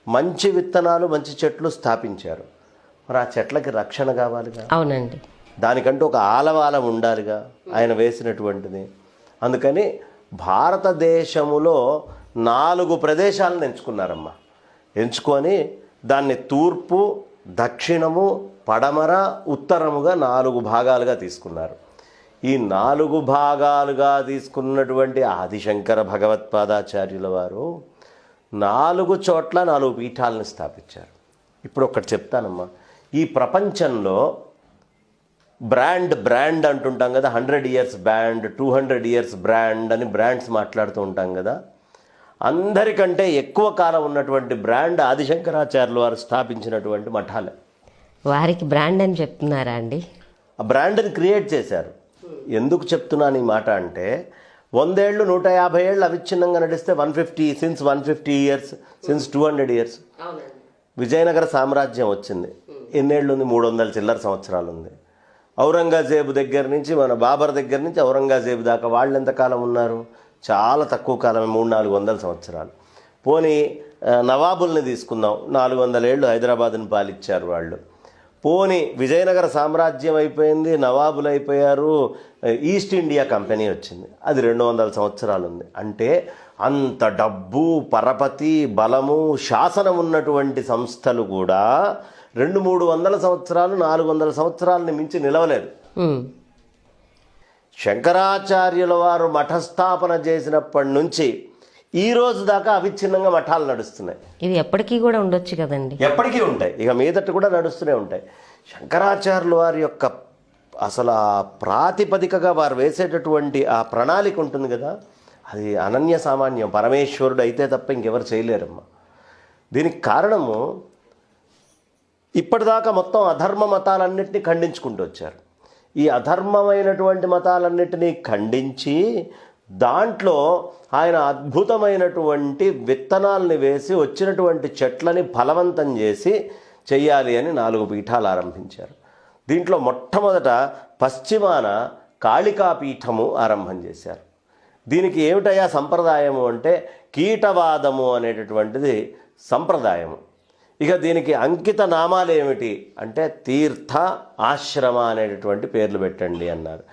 మంచి విత్తనాలు మంచి చెట్లు స్థాపించారు. మరి ఆ చెట్లకి రక్షణ కావాలిగా. అవునండి. దానికంటూ ఒక ఆలవాలం ఉండాలిగా ఆయన వేసినటువంటిది. అందుకని భారతదేశములో 4 ప్రదేశాలను ఎంచుకున్నారమ్మా. ఎంచుకొని దాన్ని తూర్పు, దక్షిణము, పడమర, ఉత్తరముగా 4 భాగాలుగా తీసుకున్నారు. ఈ 4 భాగాలుగా తీసుకున్నటువంటి ఆదిశంకర భగవత్పాదాచార్యుల వారు 4 చోట్ల 4 పీఠాలను స్థాపించారు. ఇప్పుడు ఒకటి చెప్తానమ్మా. ఈ ప్రపంచంలో బ్రాండ్ అంటుంటాం కదా, 100 ఇయర్స్ బ్రాండ్, 200 ఇయర్స్ బ్రాండ్ అని బ్రాండ్స్ మాట్లాడుతూ ఉంటాం కదా. అందరికంటే ఎక్కువ కాలం ఉన్నటువంటి బ్రాండ్ ఆదిశంకరాచార్యుల వారు స్థాపించినటువంటి మఠాలే. వారికి బ్రాండ్ అని చెప్తున్నారా అండి? ఆ బ్రాండ్ని క్రియేట్ చేశారు. ఎందుకు చెప్తున్నాను ఈ మాట అంటే, 100 ఏళ్ళు 150 ఏళ్ళు అవిచ్ఛిన్నంగా నడిస్తే 150 ఇయర్స్, సిన్స్ 200 ఇయర్స్. విజయనగర సామ్రాజ్యం వచ్చింది. ఎన్నేళ్ళు ఉంది? 300 చిల్లర సంవత్సరాలు ఉంది. ఔరంగజేబు దగ్గర నుంచి, మన బాబర్ దగ్గర నుంచి ఔరంగజేబు దాకా వాళ్ళు ఎంతకాలం ఉన్నారు? చాలా తక్కువ కాలమే, 300-400 సంవత్సరాలు. పోనీ నవాబుల్ని తీసుకుందాం, 400 ఏళ్ళు హైదరాబాద్ని పాలిచ్చారు వాళ్ళు. పోనీ విజయనగర సామ్రాజ్యం అయిపోయింది, నవాబులు అయిపోయారు, ఈస్ట్ ఇండియా కంపెనీ వచ్చింది, అది 200 సంవత్సరాలు ఉంది. అంటే అంత డబ్బు, పరపతి, బలము, శాసనం ఉన్నటువంటి సంస్థలు కూడా 200-300 సంవత్సరాలు, 400 సంవత్సరాలని మించి నిలవలేదు. శంకరాచార్యుల వారు మఠస్థాపన చేసినప్పటి నుంచి ఈ రోజు దాకా అవిచ్ఛిన్నంగా మఠాలు నడుస్తున్నాయి. ఇది ఎప్పటికీ కూడా ఉండొచ్చు కదండి? ఎప్పటికీ ఉంటాయి, ఇక మీదట కూడా నడుస్తూనే ఉంటాయి. శంకరాచార్యుల వారి యొక్క అసలు ఆ ప్రాతిపదికగా వారు వేసేటటువంటి ఆ ప్రణాళిక ఉంటుంది కదా, అది అనన్య సామాన్యం. పరమేశ్వరుడు అయితే తప్ప ఇంకెవరు చేయలేరమ్మా. దీనికి కారణము, ఇప్పటిదాకా మొత్తం అధర్మ మతాలన్నింటినీ ఖండించుకుంటూ వచ్చారు. ఈ అధర్మమైనటువంటి మతాలన్నింటినీ ఖండించి దాంట్లో ఆయన అద్భుతమైనటువంటి విత్తనాల్ని వేసి వచ్చినటువంటి చెట్లని ఫలవంతం చేసి చెయ్యాలి అని 4 పీఠాలు ఆరంభించారు. దీంట్లో మొట్టమొదట పశ్చిమాన కాళికా పీఠము ఆరంభం చేశారు. దీనికి ఏమిటయ్యా సంప్రదాయము అంటే, కీటవాదము అనేటటువంటిది సంప్రదాయము. ఇక దీనికి అంకిత నామాలు ఏమిటి అంటే, తీర్థ, ఆశ్రమ అనేటటువంటి పేర్లు పెట్టండి అన్నారు.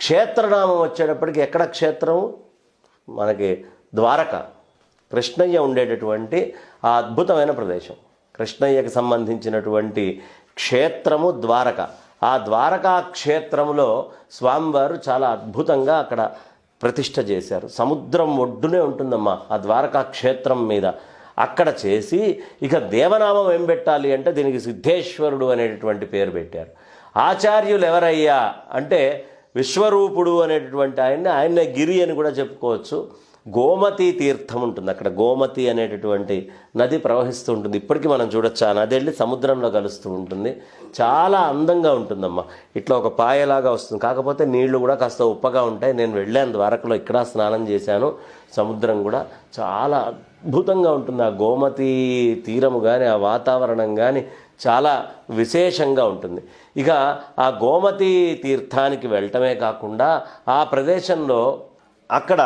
క్షేత్రనామం వచ్చేటప్పటికి ఎక్కడ క్షేత్రము? మనకి ద్వారక, కృష్ణయ్య ఉండేటటువంటి ఆ అద్భుతమైన ప్రదేశం. కృష్ణయ్యకి సంబంధించినటువంటి క్షేత్రము ద్వారక. ఆ ద్వారకా క్షేత్రంలో స్వామివారు చాలా అద్భుతంగా అక్కడ ప్రతిష్ఠ చేశారు. సముద్రం ఒడ్డునే ఉంటుందమ్మా ఆ ద్వారకా క్షేత్రం మీద. అక్కడ చేసి ఇక దేవనామం ఏం పెట్టాలి అంటే, దీనికి సిద్ధేశ్వరుడు అనేటటువంటి పేరు పెట్టారు. ఆచార్యులు ఎవరయ్యా అంటే, విశ్వరూపుడు అనేటటువంటి ఆయన్నే గిరి అని కూడా చెప్పుకోవచ్చు. గోమతి తీర్థం ఉంటుంది అక్కడ. గోమతి అనేటటువంటి నది ప్రవహిస్తూ ఉంటుంది. ఇప్పటికీ మనం చూడొచ్చు, ఆ నది వెళ్ళి సముద్రంలో కలుస్తూ ఉంటుంది. చాలా అందంగా ఉంటుందమ్మా. ఇట్లా ఒక పాయలాగా వస్తుంది. కాకపోతే నీళ్లు కూడా కాస్త ఉప్పగా ఉంటాయి. నేను వెళ్ళాను ద్వారకలో, ఇక్కడ స్నానం చేశాను. సముద్రం కూడా చాలా అద్భుతంగా ఉంటుంది. ఆ గోమతి తీరము కానీ, ఆ వాతావరణం కానీ చాలా విశేషంగా ఉంటుంది. ఇక ఆ గోమతి తీర్థానికి వెళ్ళటమే కాకుండా ఆ ప్రదేశంలో అక్కడ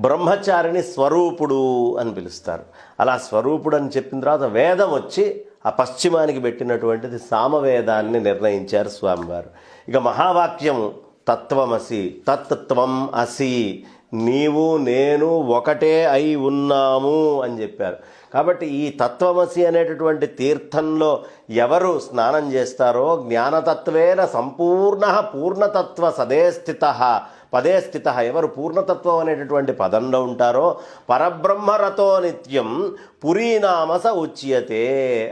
బ్రహ్మచారిని స్వరూపుడు అని పిలుస్తారు. అలా స్వరూపుడు అని చెప్పిన తర్వాత వేదం వచ్చి ఆ పశ్చిమానికి పెట్టినటువంటిది సామవేదాన్ని నిర్ణయించారు స్వామివారు. ఇక మహావాక్యము తత్వమసి, తత్వం అసి, నీవు నేను ఒకటే అయి ఉన్నాము అని చెప్పారు. కాబట్టి ఈ తత్వమసి అనేటటువంటి తీర్థంలో ఎవరు స్నానం చేస్తారో, జ్ఞానతత్వేన సంపూర్ణ పూర్ణతత్వ సదే స్థిత పదే స్థిత, ఎవరు పూర్ణతత్వం అనేటటువంటి పదంలో ఉంటారో, పరబ్రహ్మరతో నిత్యం పురీనామస ఉచ్యతే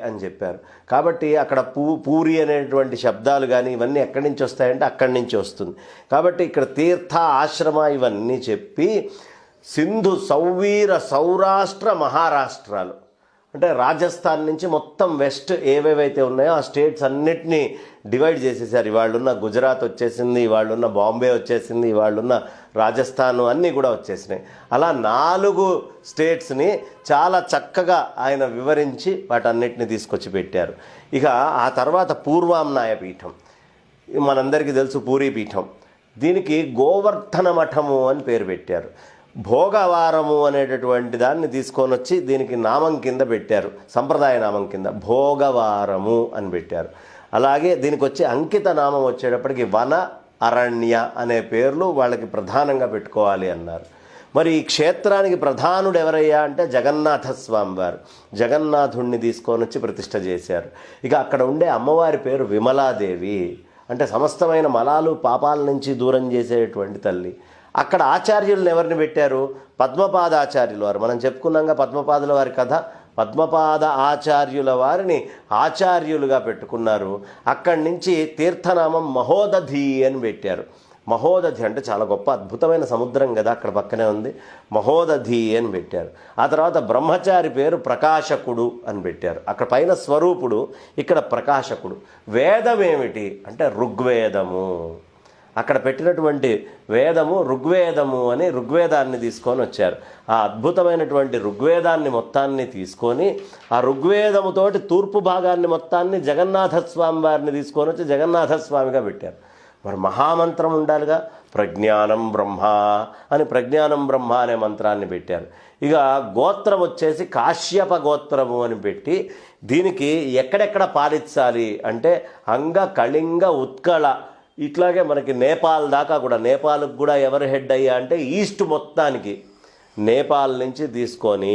అని చెప్పారు. కాబట్టి అక్కడ పూరి అనేటువంటి శబ్దాలు కానీ ఇవన్నీ ఎక్కడి నుంచి వస్తాయంటే అక్కడి నుంచి వస్తుంది. కాబట్టి ఇక్కడ తీర్థ, ఆశ్రమ ఇవన్నీ చెప్పి సింధు, సౌవీర, సౌరాష్ట్ర, మహారాష్ట్రాలు అంటే రాజస్థాన్ నుంచి మొత్తం వెస్ట్ ఏవేవైతే ఉన్నాయో ఆ స్టేట్స్ అన్నిటినీ డివైడ్ చేసేసారు. ఇవాళ్ళున్న గుజరాత్ వచ్చేసింది, ఇవాళ్ళున్న బాంబే వచ్చేసింది, ఇవాళ్ళున్న రాజస్థాన్ అన్నీ కూడా వచ్చేసినాయి. అలా 4 స్టేట్స్ని చాలా చక్కగా ఆయన వివరించి వాటన్నిటిని తీసుకొచ్చి పెట్టారు. ఇక ఆ తర్వాత పూర్వామ్నాయ పీఠం, మనందరికీ తెలుసు పూరీ పీఠం. దీనికి గోవర్ధన మఠము అని పేరు పెట్టారు. భోగవారము అనేటటువంటి దాన్ని తీసుకొని వచ్చి దీనికి నామం కింద పెట్టారు, సంప్రదాయ నామం కింద భోగవారము అని పెట్టారు. అలాగే దీనికి వచ్చి అంకిత నామం వచ్చేటప్పటికి వన అరణ్య అనే పేర్లు వాళ్ళకి ప్రధానంగా పెట్టుకోవాలి అన్నారు. మరి ఈ క్షేత్రానికి ప్రధానుడు ఎవరయ్యా అంటే జగన్నాథ స్వామి వారు. జగన్నాథుణ్ణి తీసుకొని వచ్చి ప్రతిష్ఠ చేశారు. ఇక అక్కడ ఉండే అమ్మవారి పేరు విమలాదేవి, అంటే సమస్తమైన మలాలు పాపాల నుంచి దూరం చేసేటువంటి తల్లి. అక్కడ ఆచార్యులను ఎవరిని పెట్టారు? పద్మపాద ఆచార్యుల వారు. మనం చెప్పుకున్నాగా పద్మపాదుల వారి కథ. పద్మపాద ఆచార్యుల వారిని ఆచార్యులుగా పెట్టుకున్నారు. అక్కడి నుంచి తీర్థనామం మహోదధి అని పెట్టారు. మహోదధి అంటే చాలా గొప్ప అద్భుతమైన సముద్రం కదా, అక్కడ పక్కనే ఉంది. మహోదధి అని పెట్టారు. ఆ తర్వాత బ్రహ్మచారి పేరు ప్రకాశకుడు అని పెట్టారు. అక్కడ పైన స్వరూపుడు, ఇక్కడ ప్రకాశకుడు. వేదం ఏమిటి అంటే ఋగ్వేదము. అక్కడ పెట్టినటువంటి వేదము ఋగ్వేదము అని ఋగ్వేదాన్ని తీసుకొని వచ్చారు. ఆ అద్భుతమైనటువంటి ఋగ్వేదాన్ని మొత్తాన్ని తీసుకొని ఆ ఋగ్వేదముతోటి తూర్పు భాగాన్ని మొత్తాన్ని జగన్నాథ స్వామి వారిని తీసుకొని వచ్చి జగన్నాథ స్వామిగా పెట్టారు. మరి మహామంత్రం ఉండాలిగా, ప్రజ్ఞానం బ్రహ్మ అని ప్రజ్ఞానం బ్రహ్మ అనే మంత్రాన్ని పెట్టారు. ఇక గోత్రం వచ్చేసి కాశ్యప గోత్రము అని పెట్టి దీనికి ఎక్కడెక్కడ పాలించాలి అంటే అంగ, కళింగ, ఉత్కళ, ఇట్లాగే మనకి నేపాల్ దాకా కూడా. నేపాల్కి కూడా ఎవరు హెడ్ అయ్యా అంటే ఈస్ట్ మొత్తానికి నేపాల్ నుంచి తీసుకొని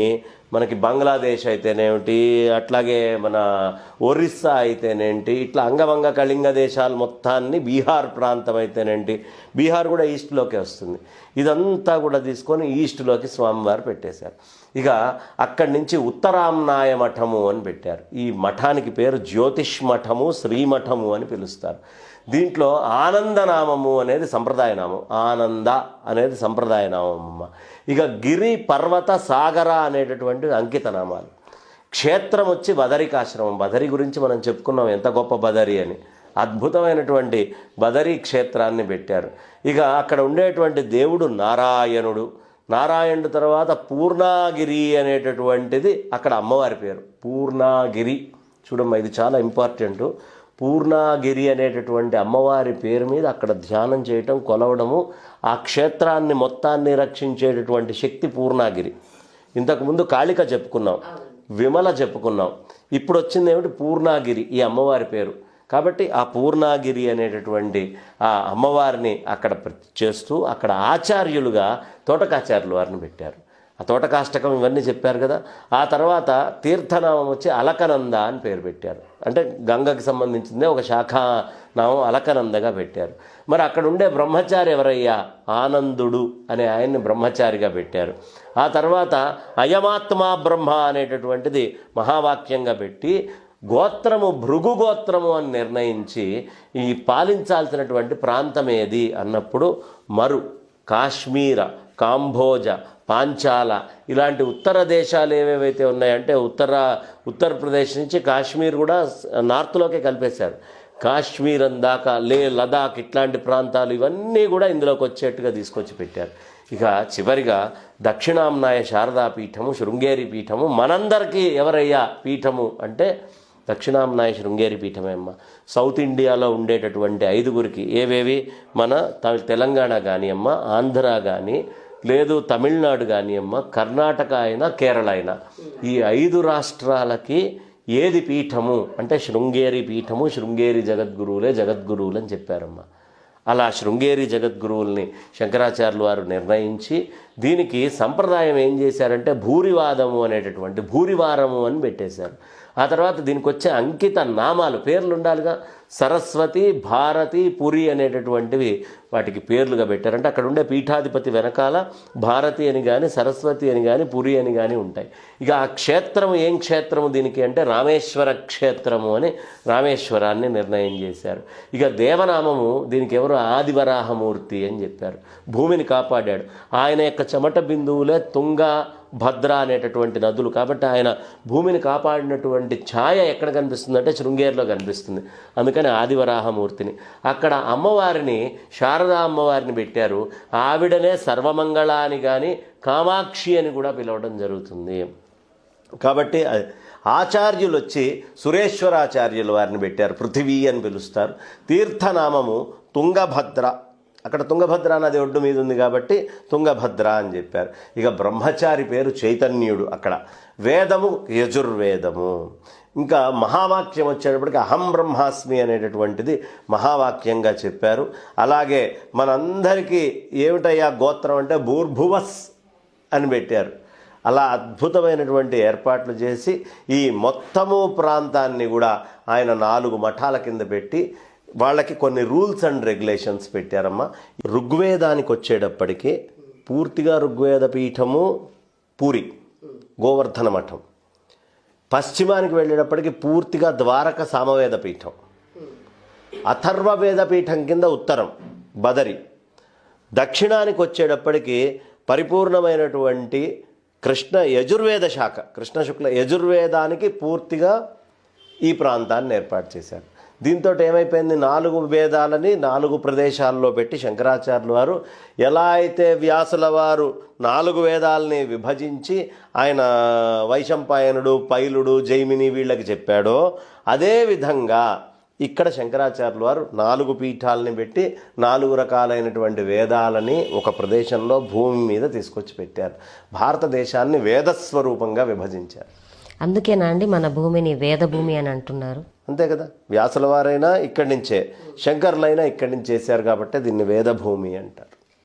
మనకి బంగ్లాదేశ్ అయితేనేమిటి, అట్లాగే మన ఒరిస్సా అయితేనేంటి, ఇట్లా అంగవంగ కళింగ దేశాలు మొత్తాన్ని, బీహార్ ప్రాంతం అయితేనేంటి, బీహార్ కూడా ఈస్ట్లోకే వస్తుంది. ఇదంతా కూడా తీసుకొని ఈస్ట్లోకి స్వామివారు పెట్టేశారు. ఇక అక్కడి నుంచి ఉత్తరాంనాయ మఠము అని పెట్టారు. ఈ మఠానికి పేరు జ్యోతిష్ మఠము, శ్రీమఠము అని పిలుస్తారు. దీంట్లో ఆనందనామము అనేది సంప్రదాయ నామం, ఆనంద అనేది సంప్రదాయ నామం. ఇక గిరి, పర్వత, సాగర అనేటటువంటి అంకిత నామాలు. క్షేత్రం వచ్చి బదరికాశ్రమం. బదరి గురించి మనం చెప్పుకున్నాం, ఎంత గొప్ప బదరి అని. అద్భుతమైనటువంటి బదరీ క్షేత్రాన్ని పెట్టారు. ఇక అక్కడ ఉండేటువంటి దేవుడు నారాయణుడు. నారాయణుడు తర్వాత పూర్ణాగిరి అనేటటువంటిది అక్కడ అమ్మవారి పేరు, పూర్ణాగిరి. చూడమ్మా, ఇది చాలా ఇంపార్టెంటు. పూర్ణాగిరి అనేటటువంటి అమ్మవారి పేరు మీద అక్కడ ధ్యానం చేయటం, కొలవడము, ఆ క్షేత్రాన్ని మొత్తాన్ని రక్షించేటటువంటి శక్తి పూర్ణాగిరి. ఇంతకుముందు కాళిక చెప్పుకున్నాం, విమల చెప్పుకున్నాం, ఇప్పుడు వచ్చింది ఏమిటి? పూర్ణాగిరి ఈ అమ్మవారి పేరు. కాబట్టి ఆ పూర్ణాగిరి అనేటటువంటి ఆ అమ్మవారిని అక్కడ చేస్తూ అక్కడ ఆచార్యులుగా తోటకాచార్యులు వారిని పెట్టారు. ఆ తోటకాష్టకం ఇవన్నీ చెప్పారు కదా. ఆ తర్వాత తీర్థనామం వచ్చి అలకనంద అని పేరు పెట్టారు. అంటే గంగకి సంబంధించిందే ఒక శాఖా నామం అలకనందగా పెట్టారు. మరి అక్కడ ఉండే బ్రహ్మచారి ఎవరయ్యా? ఆనందుడు అనే ఆయన్ని బ్రహ్మచారిగా పెట్టారు. ఆ తర్వాత అయమాత్మా బ్రహ్మ అనేటటువంటిది మహావాక్యంగా పెట్టి గోత్రము భృగు గోత్రము అని నిర్ణయించి ఈ పాలించాల్సినటువంటి ప్రాంతం ఏది అన్నప్పుడు మరు, కాశ్మీర, కాంబోజ, పాంచాల ఇలాంటి ఉత్తర దేశాలు ఏవేవైతే ఉన్నాయంటే ఉత్తరప్రదేశ్ నుంచి కాశ్మీర్ కూడా నార్త్లోకే కలిపేశారు. కాశ్మీర్ అందాక లదాఖ్ ఇట్లాంటి ప్రాంతాలు ఇవన్నీ కూడా ఇందులోకి వచ్చేట్టుగా తీసుకొచ్చి పెట్టారు. ఇక చివరిగా దక్షిణాంనాయ శారదా పీఠము, శృంగేరి పీఠము. మనందరికీ ఎవరయ్యా పీఠము అంటే దక్షిణాంనాయ శృంగేరి పీఠమే అమ్మ. సౌత్ ఇండియాలో ఉండేటటువంటి 5గురికి ఏవేవి? మన తెలంగాణ కానీ అమ్మ, ఆంధ్ర కానీ, లేదు తమిళనాడు కానీ అమ్మ, కర్ణాటక అయినా, కేరళ అయినా, ఈ 5 రాష్ట్రాలకి ఏది పీఠము అంటే శృంగేరి పీఠము. శృంగేరి జగద్గురువులు అని చెప్పారమ్మా. అలా శృంగేరి జగద్గురువుల్ని శంకరాచార్యులు వారు నిర్ణయించి దీనికి సంప్రదాయం ఏం చేశారంటే భూరివాదము అనేటటువంటి భూరివారము అని పెట్టేశారు. ఆ తర్వాత దీనికి వచ్చే అంకిత నామాలు, పేర్లు ఉండాలిగా. సరస్వతి, భారతి, పురి అనేటటువంటివి వాటికి పేర్లుగా పెట్టారంటే అక్కడ ఉండే పీఠాధిపతి వెనకాల భారతి అని కానీ, సరస్వతి అని కానీ, పురి అని కానీ ఉంటాయి. ఇక ఆ క్షేత్రము ఏం క్షేత్రము దీనికి అంటే రామేశ్వర క్షేత్రము అని రామేశ్వరాన్ని నిర్ణయం చేశారు. ఇక దేవనామము దీనికి ఎవరు? ఆదివరాహమూర్తి అని చెప్పారు. భూమిని కాపాడాడు ఆయన యొక్క చెమట బిందువులే తుంగ, భద్ర అనేటటువంటి నదులు. కాబట్టి ఆయన భూమిని కాపాడినటువంటి ఛాయ ఎక్కడ కనిపిస్తుందంటే శృంగేరిలో కనిపిస్తుంది. అందుకని ఆదివరాహమూర్తిని అక్కడ అమ్మవారిని, శారదా అమ్మవారిని పెట్టారు. ఆవిడనే సర్వమంగళ అని కానీ, కామాక్షి అని కూడా పిలవడం జరుగుతుంది. కాబట్టి ఆచార్యులు వచ్చి సురేశ్వరాచార్యులు వారిని పెట్టారు, పృథివీ అని పిలుస్తారు. తీర్థనామము తుంగభద్ర అక్కడ తుంగభద్ర నది ఒడ్డు మీద ఉంది కాబట్టి తుంగభద్ర అని చెప్పారు. ఇక బ్రహ్మచారి పేరు చైతన్యుడు. అక్కడ వేదము యజుర్వేదము. ఇంకా మహావాక్యం వచ్చేటప్పటికి అహం బ్రహ్మాస్మి అనేటటువంటిది మహావాక్యంగా చెప్పారు. అలాగే మనందరికీ ఏమిటయ్యా గోత్రం అంటే భూర్భువస్ అని పెట్టారు. అలా అద్భుతమైనటువంటి ఏర్పాట్లు చేసి ఈ మొత్తము ప్రాంతాన్ని కూడా ఆయన 4 మఠాల కింద పెట్టి వాళ్ళకి కొన్ని రూల్స్ అండ్ రెగ్యులేషన్స్ పెట్టారమ్మా. ఋగ్వేదానికి వచ్చేటప్పటికి పూర్తిగా ఋగ్వేద పీఠము పూరి గోవర్ధన మఠం. పశ్చిమానికి వెళ్ళేటప్పటికి పూర్తిగా ద్వారక సామవేద పీఠం. అథర్వవేద పీఠం కింద ఉత్తరం బదరి. దక్షిణానికి వచ్చేటప్పటికి పరిపూర్ణమైనటువంటి కృష్ణ యజుర్వేద శాఖ, కృష్ణ శుక్ల యజుర్వేదానికి పూర్తిగా ఈ ప్రాంతాన్ని ఏర్పాటు చేశారు. దీంతో ఏమైపోయింది, 4 వేదాలని 4 ప్రదేశాల్లో పెట్టి శంకరాచార్యులు వారు ఎలా అయితే వ్యాసుల వారు 4 వేదాలని విభజించి ఆయన వైశంపాయనుడు, పైలుడు, జైమిని వీళ్ళకి చెప్పాడో అదేవిధంగా ఇక్కడ శంకరాచార్యులు వారు 4 పీఠాలని పెట్టి 4 రకాలైనటువంటి వేదాలని ఒక ప్రదేశంలో భూమి మీద తీసుకొచ్చి పెట్టారు. భారతదేశాన్ని వేదస్వరూపంగా విభజించారు. అందుకేనా అండి మన భూమిని వేదభూమి అని అంటున్నారు? అంతే కదా, వ్యాసుల వారైనా ఇక్కడి నుంచే, శంకర్లైనా ఇక్కడి నుంచి చేశారు కాబట్టి దీన్ని వేదభూమి అంటారు.